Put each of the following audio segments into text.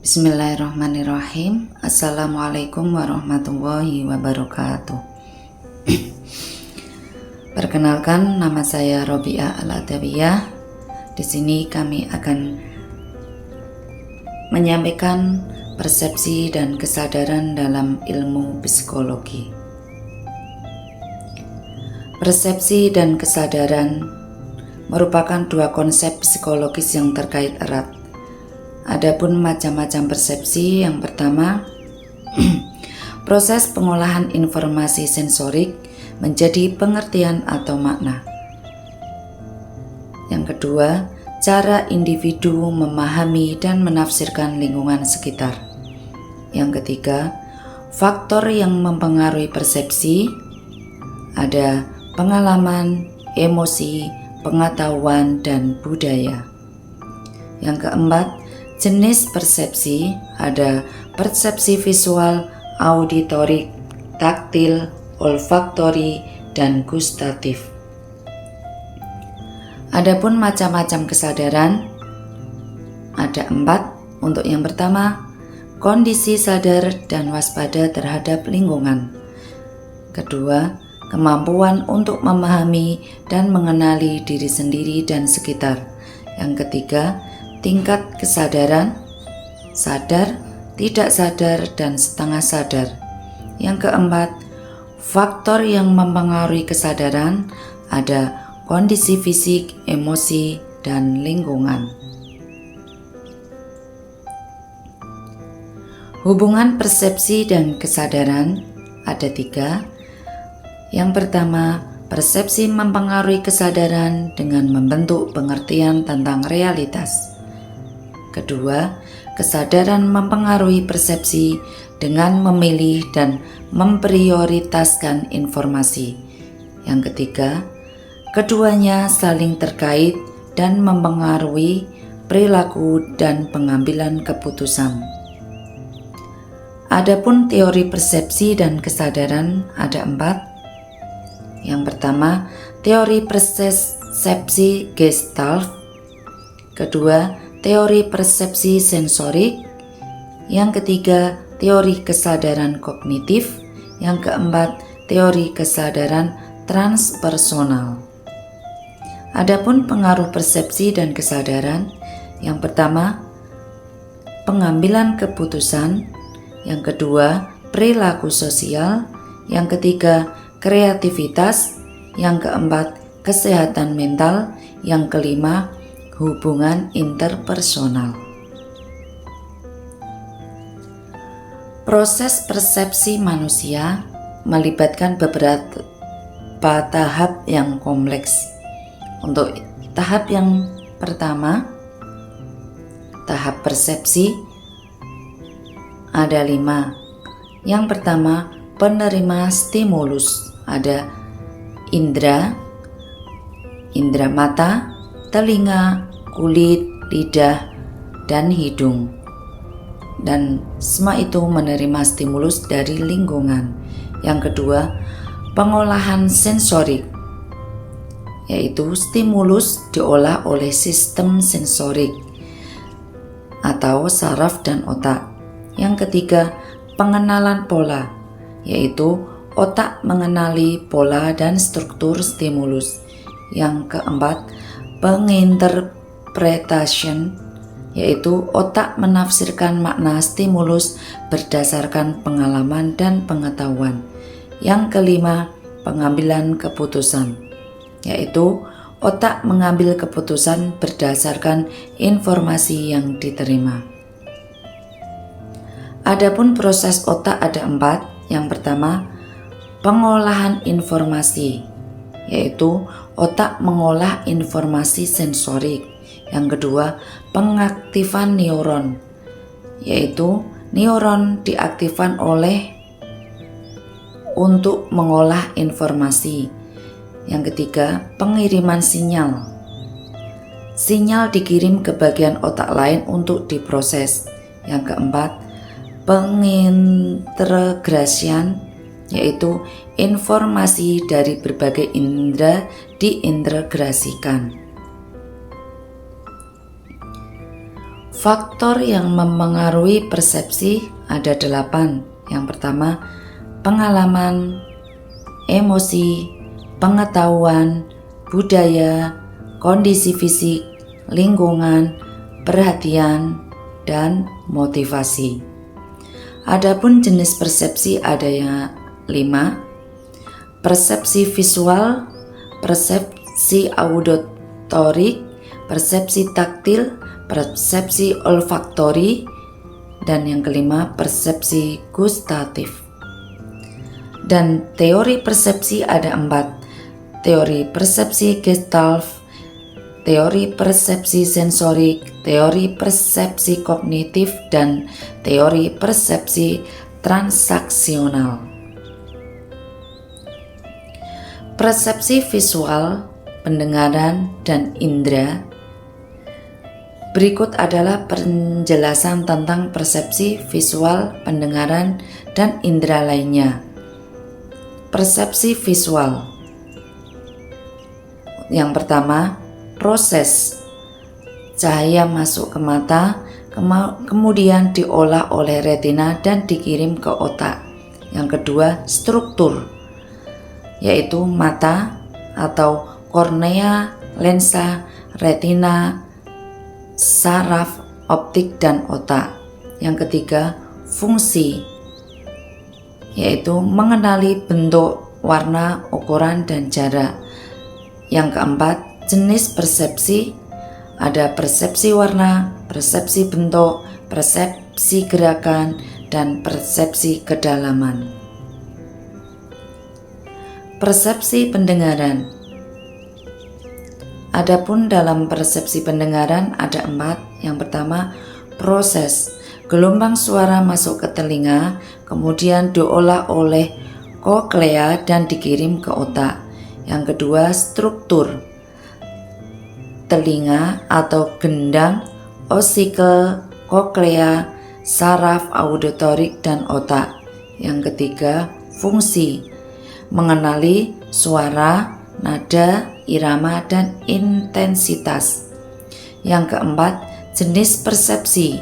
Bismillahirrahmanirrahim. Assalamualaikum warahmatullahi wabarakatuh. Perkenalkan, nama saya Robiah Al-Adawiyah. Di sini kami akan menyampaikan persepsi dan kesadaran dalam ilmu psikologi. Persepsi dan kesadaran merupakan dua konsep psikologis yang terkait erat. Adapun macam-macam persepsi, yang pertama, proses pengolahan informasi sensorik menjadi pengertian atau makna. Yang kedua, cara individu memahami dan menafsirkan lingkungan sekitar. Yang ketiga, faktor yang mempengaruhi persepsi ada pengalaman, emosi, pengetahuan, dan budaya. Yang keempat, jenis persepsi ada persepsi visual, auditorik, taktil, olfaktori, dan gustatif. Adapun macam-macam kesadaran ada 4. Untuk yang pertama, kondisi sadar dan waspada terhadap lingkungan. Kedua, kemampuan untuk memahami dan mengenali diri sendiri dan sekitar. Yang ketiga, tingkat kesadaran, sadar, tidak sadar, dan setengah sadar. Yang keempat, faktor yang mempengaruhi kesadaran ada kondisi fisik, emosi, dan lingkungan. Hubungan persepsi dan kesadaran ada 3. Yang pertama, persepsi mempengaruhi kesadaran dengan membentuk pengertian tentang realitas. Kedua, kesadaran mempengaruhi persepsi dengan memilih dan memprioritaskan informasi. Yang ketiga, keduanya saling terkait dan mempengaruhi perilaku dan pengambilan keputusan. Adapun teori persepsi dan kesadaran ada 4. Yang pertama, teori persepsi Gestalt. Kedua, teori persepsi sensorik. Yang ketiga, teori kesadaran kognitif. Yang keempat, teori kesadaran transpersonal. Adapun pengaruh persepsi dan kesadaran, yang pertama, pengambilan keputusan. Yang kedua, perilaku sosial. Yang ketiga, kreativitas. Yang keempat, kesehatan mental. Yang kelima, hubungan interpersonal. Proses persepsi manusia melibatkan beberapa tahap yang kompleks. Untuk tahap yang pertama, tahap persepsi ada 5. Yang pertama, penerima stimulus ada indera mata, telinga, kulit, lidah, dan hidung. Dan semua itu menerima stimulus dari lingkungan. Yang kedua, pengolahan sensorik, yaitu stimulus diolah oleh sistem sensorik atau saraf dan otak. Yang ketiga, pengenalan pola, yaitu otak mengenali pola dan struktur stimulus. Yang keempat, penginterpretation, yaitu otak menafsirkan makna stimulus berdasarkan pengalaman dan pengetahuan. Yang kelima, pengambilan keputusan, yaitu otak mengambil keputusan berdasarkan informasi yang diterima. Adapun proses otak ada 4. Yang pertama, pengolahan informasi, yaitu otak mengolah informasi sensorik. Yang kedua, pengaktifan neuron, yaitu neuron diaktifkan untuk mengolah informasi. Yang ketiga, pengiriman sinyal. Sinyal dikirim ke bagian otak lain untuk diproses. Yang keempat, pengintegrasian, yaitu informasi dari berbagai indera diintegrasikan. Faktor yang mempengaruhi persepsi ada 8. Yang pertama, pengalaman, emosi, pengetahuan, budaya, kondisi fisik, lingkungan, perhatian, dan motivasi. Adapun jenis persepsi ada yang 5. Persepsi visual, persepsi auditorik, persepsi taktil, persepsi olfaktori, dan yang kelima persepsi gustatif. Dan teori persepsi ada 4. Teori persepsi Gestalt, teori persepsi sensorik, teori persepsi kognitif, dan teori persepsi transaksional. Persepsi visual, pendengaran, dan indera. Berikut adalah penjelasan tentang persepsi visual, pendengaran, dan indera lainnya. Persepsi visual. Yang pertama, proses. Cahaya masuk ke mata, kemudian diolah oleh retina dan dikirim ke otak. Yang kedua, struktur, yaitu mata atau kornea, lensa, retina, saraf, optik, dan otak. Yang ketiga, fungsi, yaitu mengenali bentuk, warna, ukuran, dan jarak. Yang keempat, jenis persepsi. Ada persepsi warna, persepsi bentuk, persepsi gerakan, dan persepsi kedalaman. Persepsi pendengaran. Adapun dalam persepsi pendengaran ada 4. Yang pertama, proses. Gelombang suara masuk ke telinga, kemudian diolah oleh koklea dan dikirim ke otak. Yang kedua, struktur. Telinga atau gendang, osikel, koklea, saraf auditorik, dan otak. Yang ketiga, fungsi. Mengenali suara, nada, irama, dan intensitas. Yang keempat, jenis persepsi.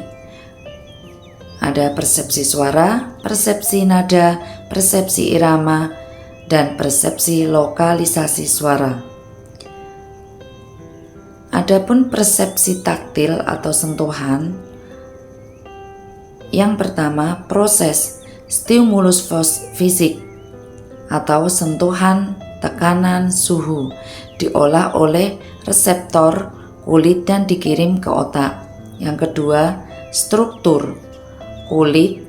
Ada persepsi suara, persepsi nada, persepsi irama, dan persepsi lokalisasi suara. Adapun persepsi taktil atau sentuhan. Yang pertama, proses stimulus fisik atau sentuhan, tekanan, suhu diolah oleh reseptor kulit dan dikirim ke otak. Yang kedua, struktur kulit,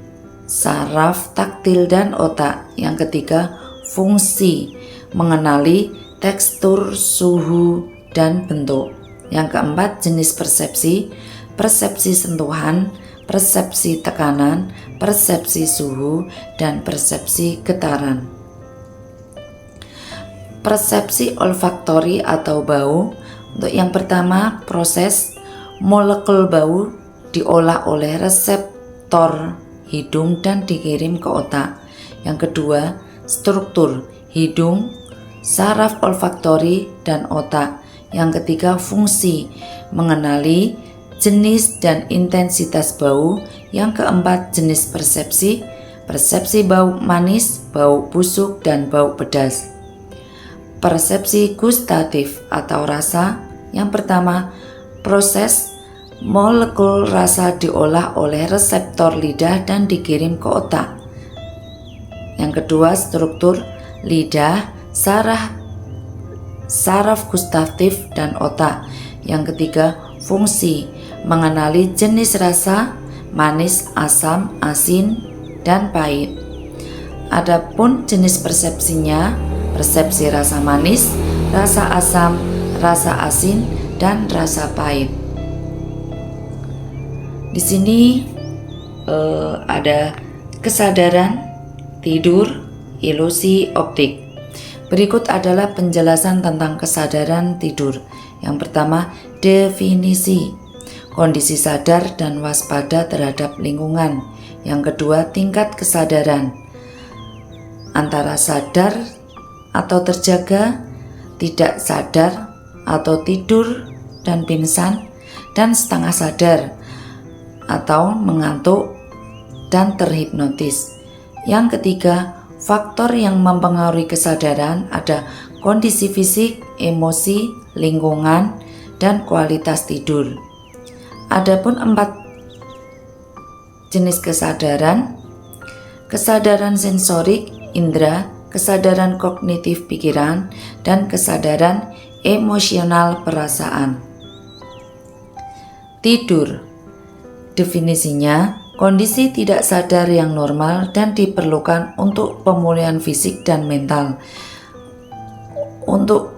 saraf, taktil, dan otak. Yang ketiga, fungsi mengenali tekstur, suhu, dan bentuk. Yang keempat, jenis persepsi, persepsi sentuhan, persepsi tekanan, persepsi suhu, dan persepsi getaran. Persepsi olfaktori atau bau. Untuk yang pertama, proses molekul bau diolah oleh reseptor hidung dan dikirim ke otak. Yang kedua, struktur hidung, saraf olfaktori, dan otak. Yang ketiga, fungsi mengenali jenis dan intensitas bau. Yang keempat, jenis persepsi, persepsi bau manis, bau busuk, dan bau pedas. Persepsi gustatif atau rasa. Yang pertama, proses molekul rasa diolah oleh reseptor lidah dan dikirim ke otak. Yang kedua, struktur lidah, saraf gustatif, dan otak. Yang ketiga, fungsi mengenali jenis rasa manis, asam, asin, dan pahit. Adapun jenis persepsinya, persepsi rasa manis, rasa asam, rasa asin, dan rasa pahit. Di sini ada kesadaran, tidur, ilusi optik. Berikut adalah penjelasan tentang kesadaran tidur. Yang pertama, definisi. Kondisi sadar dan waspada terhadap lingkungan. Yang kedua, tingkat kesadaran. Antara sadar atau terjaga, tidak sadar atau tidur dan pingsan, dan setengah sadar atau mengantuk dan terhipnotis. Yang ketiga, faktor yang mempengaruhi kesadaran ada kondisi fisik, emosi, lingkungan, dan kualitas tidur. Adapun 4 jenis kesadaran: kesadaran sensorik, indera, kesadaran kognitif pikiran, dan kesadaran emosional perasaan. Tidur. Definisinya, kondisi tidak sadar yang normal dan diperlukan untuk pemulihan fisik dan mental. Untuk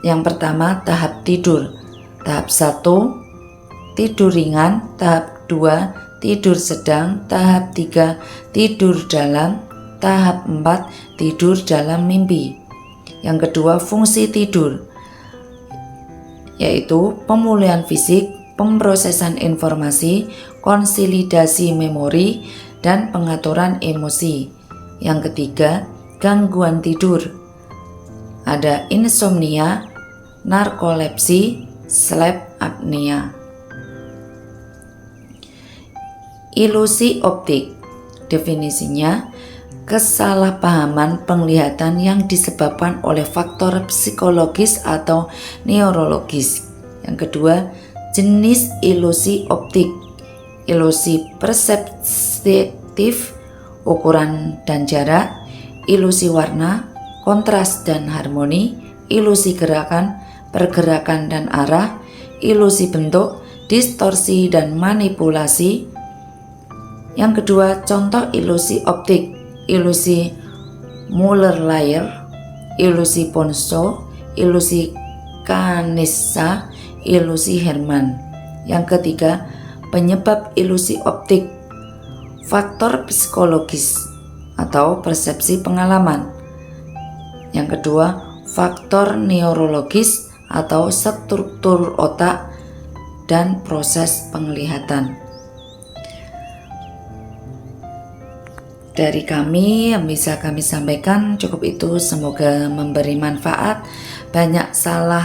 yang pertama, tahap tidur. Tahap 1, tidur ringan. Tahap 2, tidur sedang. Tahap 3, tidur dalam. Tahap 4, tidur dalam mimpi. Yang kedua, fungsi tidur, yaitu pemulihan fisik, pemrosesan informasi, konsolidasi memori, dan pengaturan emosi. Yang ketiga, gangguan tidur. Ada insomnia, narkolepsi, sleep apnea. Ilusi optik. Definisinya, kesalahpahaman penglihatan yang disebabkan oleh faktor psikologis atau neurologis. Yang kedua, jenis ilusi optik. Ilusi perseptif, ukuran dan jarak, ilusi warna, kontras dan harmoni, ilusi gerakan, pergerakan dan arah, ilusi bentuk, distorsi dan manipulasi. Yang kedua, contoh ilusi optik: ilusi Muller-Lyer, ilusi Ponceau, ilusi Kanissa, ilusi Hermann. Yang ketiga, penyebab ilusi optik: faktor psikologis atau persepsi pengalaman. Yang kedua, faktor neurologis atau struktur otak dan proses penglihatan. Dari kami yang bisa kami sampaikan cukup itu, semoga memberi manfaat. Banyak salah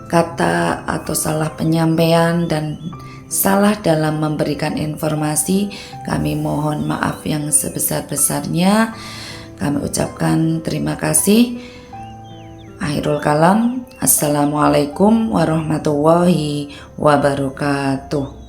kata atau salah penyampaian dan salah dalam memberikan informasi, kami mohon maaf yang sebesar-besarnya. Kami ucapkan terima kasih. Akhirul kalam, assalamualaikum warahmatullahi wabarakatuh.